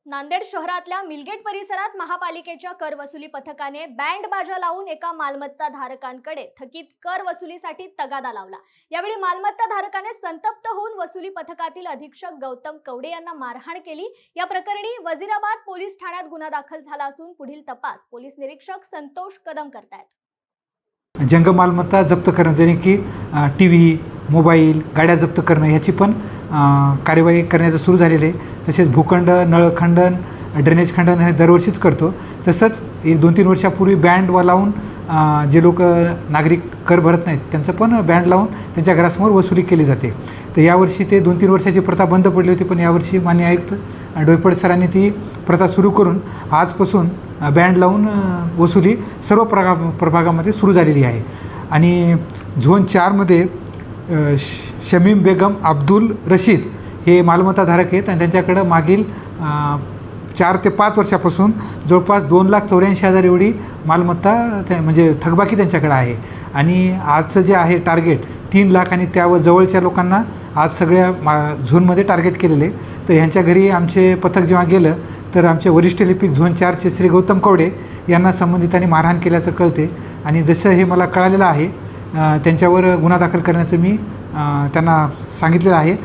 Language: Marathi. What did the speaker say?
नांदेड शहरातल्या मिलगेट परिसरात महापालिकेच्या कर वसुली पथकाने बँड बाजा लावून एका मालमत्ता धारकांकडे थकीत कर वसुलीसाठी तगादा लावला। यावेळी मालमत्ता धारकाने संतप्त होऊन वसुली पथकातील अधीक्षक गौतम कवडे यांना मारहाण केली। या प्रकरणी वजीराबाद पोलीस ठाण्यात गुन्हा दाखल झाला असून पुढील तपास पोलीस निरीक्षक संतोष कदम करतायत। जंग मालमत्ता जप्त करणं, जसे की टीव्ही, मोबाईल, गाड्या जप्त करणं ह्याची पण कार्यवाही करण्याचं सुरू झालेले आहे। तसेच भूखंड, नळखंडन, ड्रेनेज खंडन हे दरवर्षीच करतो। तसंच 2-3 वर्षापूर्वी बँड लावून जे लोक नागरिक कर भरत नाहीत त्यांचं पण बँड लावून त्यांच्या घरासमोर वसुली केली जाते। तर यावर्षी ते 2-3 वर्षाची प्रथा बंद पडली होती, पण यावर्षी माननीय आयुक्त डोईफोडे सरांनी ती प्रथा सुरू करून आजपासून बँड लावून वसुली सर्व प्रभागामध्ये सुरू झालेली आहे। आणि झोन 4मध्ये शमीम बेगम अब्दुल रशीद हे मालमत्ताधारक आहेत आणि त्यांच्याकडं मागील 4 ते 5 वर्षापासून जवळपास 2,84,000 एवढी मालमत्ता म्हणजे थकबाकी त्यांच्याकडे आहे। आणि आजचं जे आहे टार्गेट 3 लाख आणि त्यावर जवळच्या लोकांना आज सगळ्या झोनमध्ये टार्गेट केलेले। तर ह्यांच्या घरी आमचे पथक जेव्हा गेलं तर आमचे वरिष्ठ लिपिक झोन 4चे श्री गौतम कवडे यांना संबंधितांनी मारहाण केल्याचं कळते। आणि जसं हे मला कळालेलं आहे त्यांच्यावर गुन्हा दाखल करण्याचं मी त्यांना सांगितलेलं आहे।